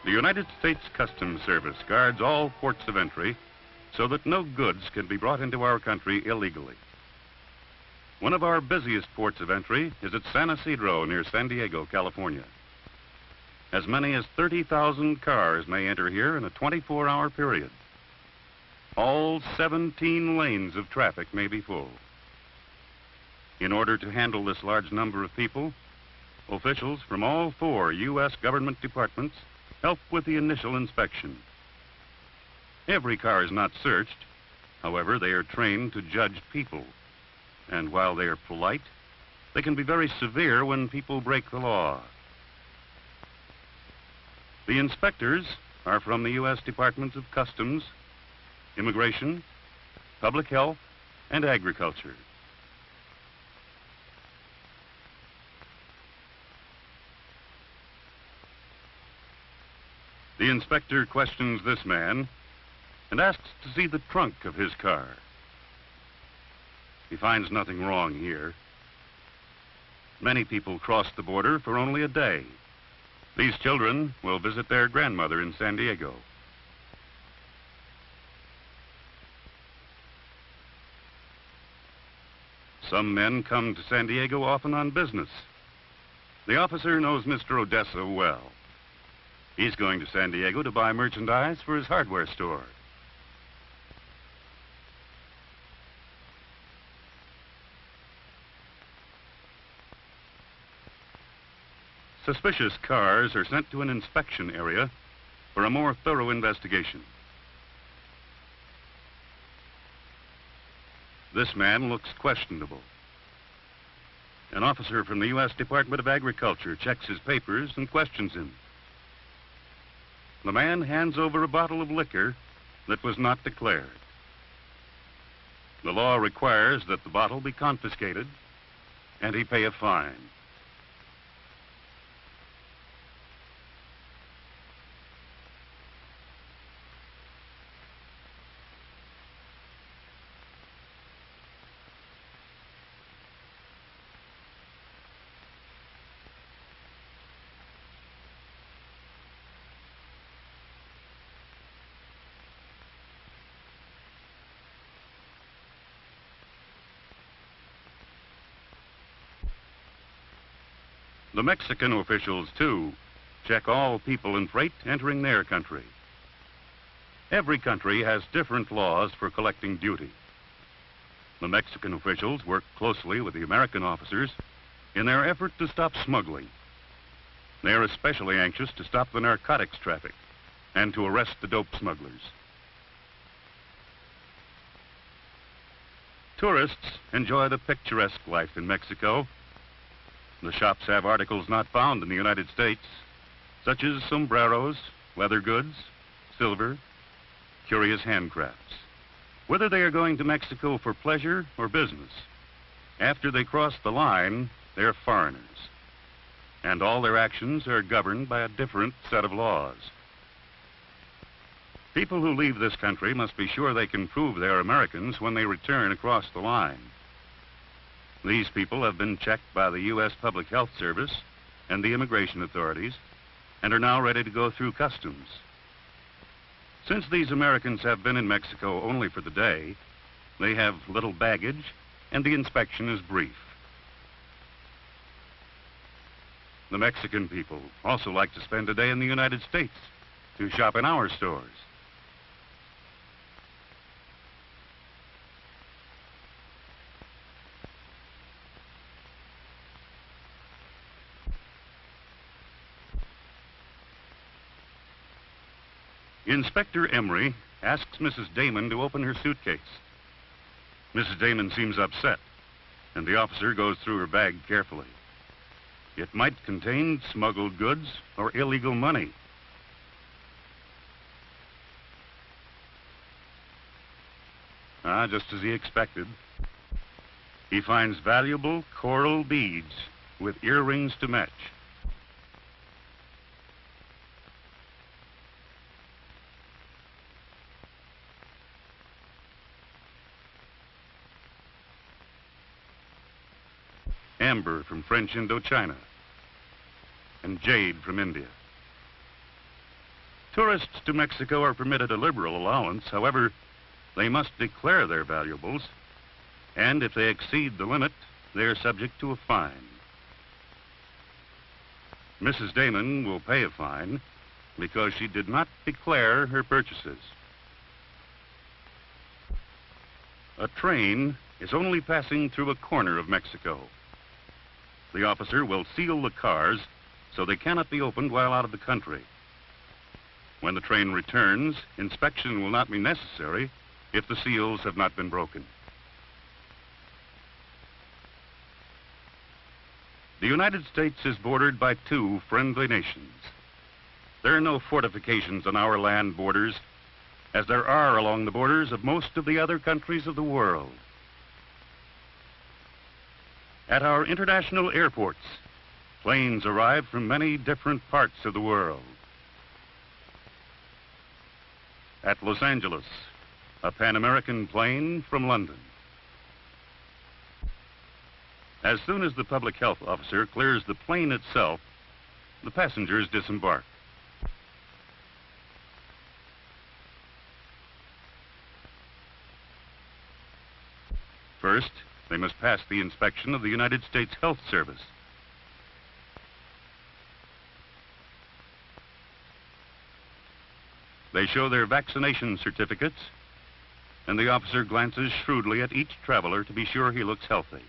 The United States Customs Service guards all ports of entry so that no goods can be brought into our country illegally. One of our busiest ports of entry is at San Isidro near San Diego, California. As many as 30,000 cars may enter here in a 24-hour period. All 17 lanes of traffic may be full. In order to handle this large number of people, officials from all 4 U.S. government departments help with the initial inspection. Every car is not searched. However, they are trained to judge people. And while they are polite, they can be very severe when people break the law. The inspectors are from the U.S. Departments of Customs, Immigration, Public Health, and Agriculture. The inspector questions this man and asks to see the trunk of his car. He finds nothing wrong here. Many people cross the border for only a day. These children will visit their grandmother in San Diego. Some men come to San Diego often on business. The officer knows Mr. Odessa well. He's going to San Diego to buy merchandise for his hardware store. Suspicious cars are sent to an inspection area for a more thorough investigation. This man looks questionable. An officer from the U.S. Department of Agriculture checks his papers and questions him. The man hands over a bottle of liquor that was not declared. The law requires that the bottle be confiscated and he pay a fine. The Mexican officials, too, check all people and freight entering their country. Every country has different laws for collecting duty. The Mexican officials work closely with the American officers in their effort to stop smuggling. They are especially anxious to stop the narcotics traffic and to arrest the dope smugglers. Tourists enjoy the picturesque life in Mexico. The shops have articles not found in the United States, such as sombreros, leather goods, silver, curious handcrafts. Whether they are going to Mexico for pleasure or business, after they cross the line, they're foreigners. And all their actions are governed by a different set of laws. People who leave this country must be sure they can prove they're Americans when they return across the line. These people have been checked by the U.S. Public Health Service and the immigration authorities and are now ready to go through customs. Since these Americans have been in Mexico only for the day, they have little baggage and the inspection is brief. The Mexican people also like to spend a day in the United States to shop in our stores. Inspector Emery asks Mrs. Damon to open her suitcase. Mrs. Damon seems upset, and the officer goes through her bag carefully. It might contain smuggled goods or illegal money. Just as he expected. He finds valuable coral beads with earrings to match. Amber from French Indochina, and jade from India. Tourists to Mexico are permitted a liberal allowance. However, they must declare their valuables, and if they exceed the limit, they are subject to a fine. Mrs. Damon will pay a fine because she did not declare her purchases. A train is only passing through a corner of Mexico. The officer will seal the cars so they cannot be opened while out of the country. When the train returns, inspection will not be necessary if the seals have not been broken. The United States is bordered by two friendly nations. There are no fortifications on our land borders, as there are along the borders of most of the other countries of the world. At our international airports, planes arrive from many different parts of the world. At Los Angeles, a Pan American plane from London. As soon as the public health officer clears the plane itself, the passengers disembark. First, they must pass the inspection of the United States Health Service. They show their vaccination certificates, and the officer glances shrewdly at each traveler to be sure he looks healthy.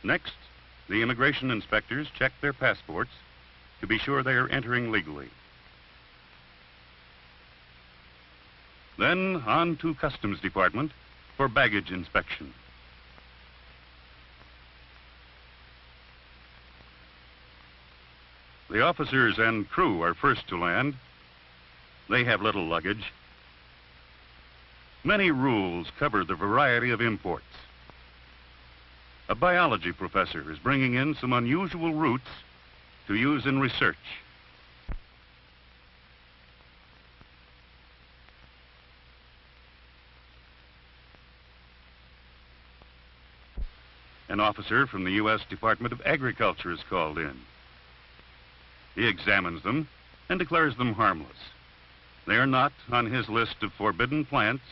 Next, the immigration inspectors check their passports to be sure they are entering legally. Then on to Customs Department for baggage inspection. The officers and crew are first to land. They have little luggage. Many rules cover the variety of imports. A biology professor is bringing in some unusual roots to use in research. An officer from the U.S. Department of Agriculture is called in. He examines them and declares them harmless. They are not on his list of forbidden plants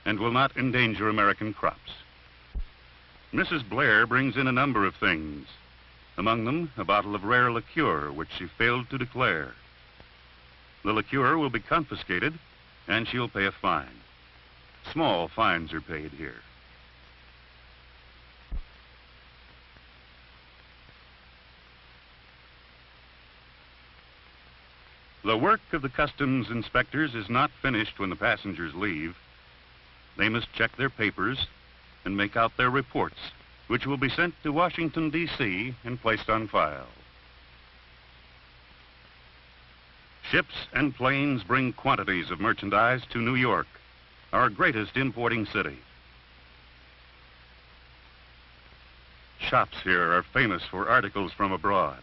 and will not endanger American crops. Mrs. Blair brings in a number of things, among them a bottle of rare liqueur, which she failed to declare. The liqueur will be confiscated, and she'll pay a fine. Small fines are paid here. The work of the customs inspectors is not finished when the passengers leave. They must check their papers and make out their reports, which will be sent to Washington, D.C. and placed on file. Ships and planes bring quantities of merchandise to New York, our greatest importing city. Shops here are famous for articles from abroad.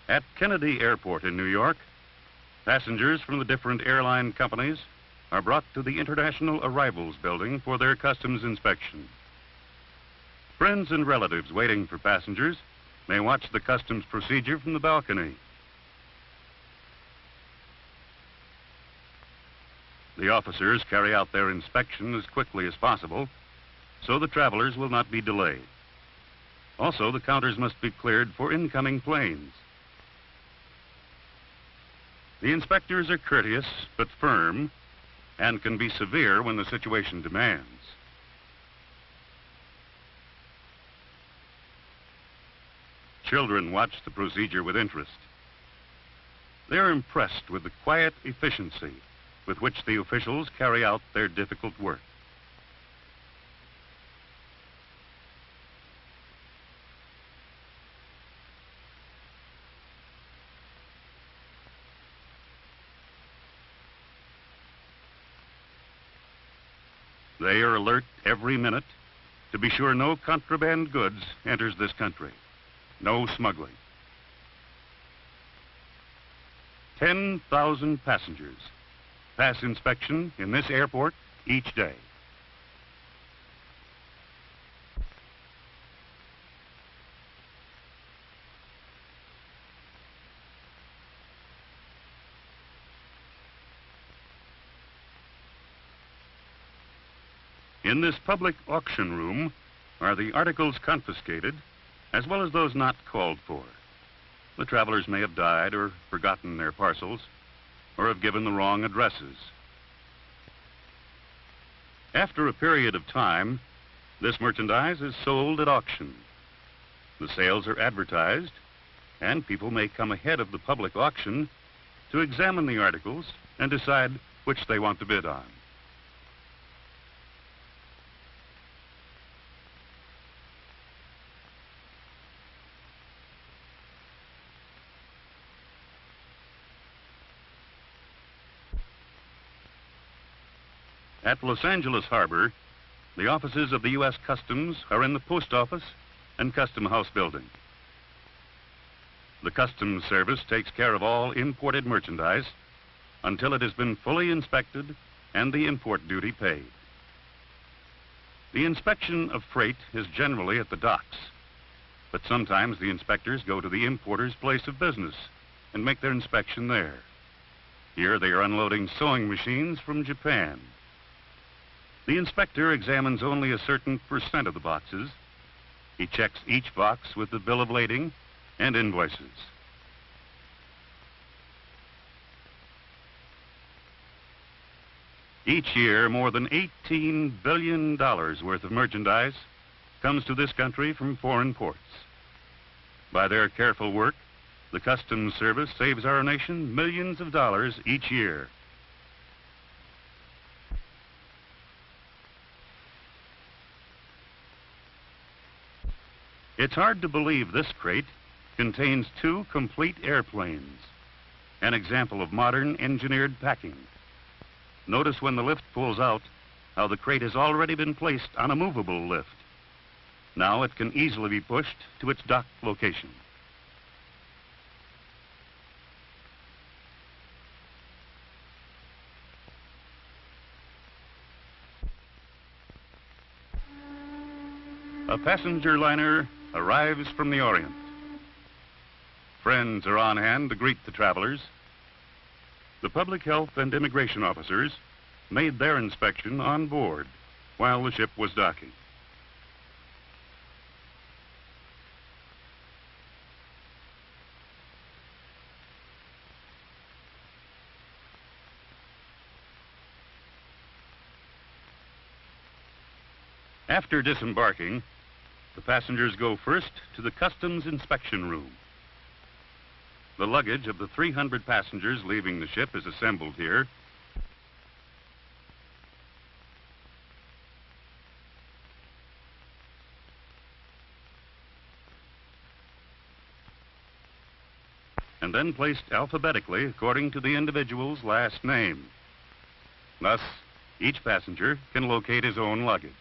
At Kennedy Airport in New York, passengers from the different airline companies are brought to the International Arrivals Building for their customs inspection. Friends and relatives waiting for passengers may watch the customs procedure from the balcony. The officers carry out their inspection as quickly as possible, so the travelers will not be delayed. Also, the counters must be cleared for incoming planes. The inspectors are courteous but firm and can be severe when the situation demands. Children watch the procedure with interest. They're impressed with the quiet efficiency with which the officials carry out their difficult work. They are alert every minute to be sure no contraband goods enters this country. No smuggling. 10,000 passengers pass inspection in this airport each day. In this public auction room are the articles confiscated, as well as those not called for. The travelers may have died or forgotten their parcels, or have given the wrong addresses. After a period of time, this merchandise is sold at auction. The sales are advertised, and people may come ahead of the public auction to examine the articles and decide which they want to bid on. At Los Angeles Harbor, the offices of the U.S. Customs are in the post office and custom house building. The Customs Service takes care of all imported merchandise until it has been fully inspected and the import duty paid. The inspection of freight is generally at the docks, but sometimes the inspectors go to the importer's place of business and make their inspection there. Here they are unloading sewing machines from Japan. The inspector examines only a certain percent of the boxes. He checks each box with the bill of lading and invoices. Each year, more than $18 billion worth of merchandise comes to this country from foreign ports. By their careful work, the Customs Service saves our nation millions of dollars each year. It's hard to believe this crate contains 2 complete airplanes, an example of modern engineered packing. Notice when the lift pulls out how the crate has already been placed on a movable lift. Now it can easily be pushed to its dock location. A passenger liner arrives from the Orient. Friends are on hand to greet the travelers. The public health and immigration officers made their inspection on board while the ship was docking. After disembarking, the passengers go first to the customs inspection room. The luggage of the 300 passengers leaving the ship is assembled here. And then placed alphabetically according to the individual's last name. Thus, each passenger can locate his own luggage.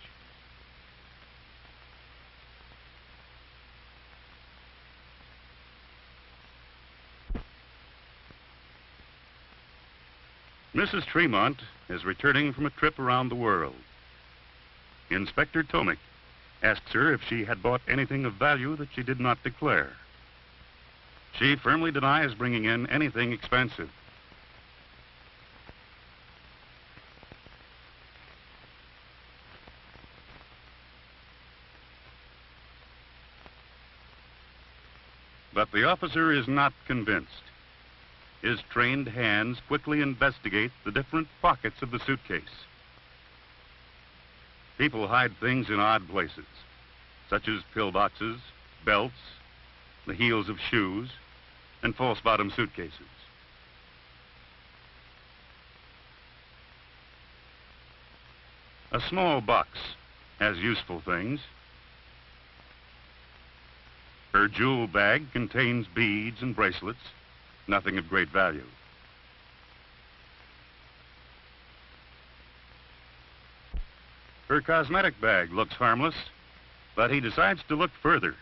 Mrs. Tremont is returning from a trip around the world. Inspector Tomick asks her if she had bought anything of value that she did not declare. She firmly denies bringing in anything expensive. But the officer is not convinced. His trained hands quickly investigate the different pockets of the suitcase. People hide things in odd places, such as pillboxes, belts, the heels of shoes, and false-bottom suitcases. A small box has useful things. Her jewel bag contains beads and bracelets, nothing of great value. Her cosmetic bag looks harmless, but he decides to look further.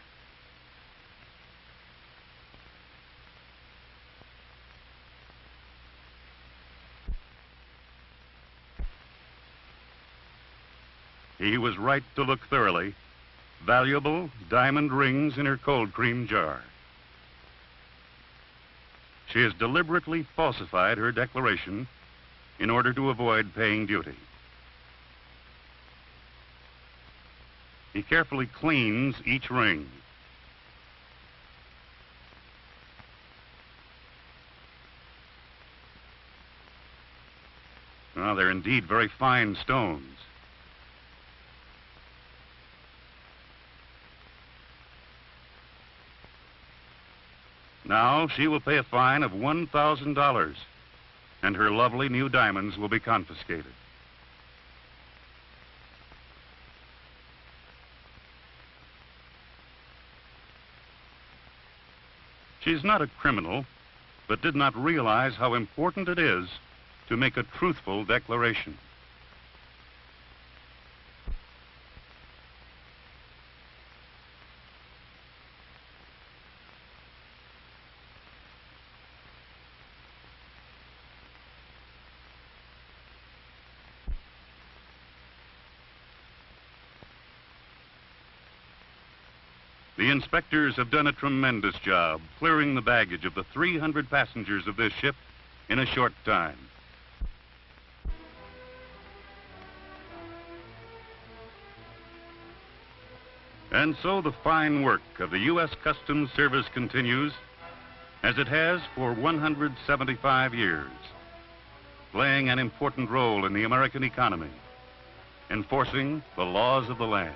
He was right to look thoroughly. Valuable diamond rings in her cold cream jar. She has deliberately falsified her declaration in order to avoid paying duty. He carefully cleans each ring. Well, they're indeed very fine stones. Now she will pay a fine of $1,000, and her lovely new diamonds will be confiscated. She's not a criminal, but did not realize how important it is to make a truthful declaration. The inspectors have done a tremendous job clearing the baggage of the 300 passengers of this ship in a short time. And so the fine work of the U.S. Customs Service continues, as it has for 175 years, playing an important role in the American economy, enforcing the laws of the land.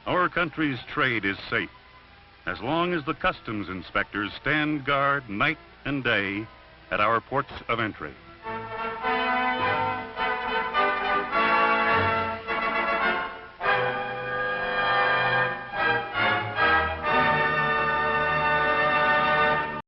Our country's trade is safe as long as the customs inspectors stand guard night and day at our ports of entry.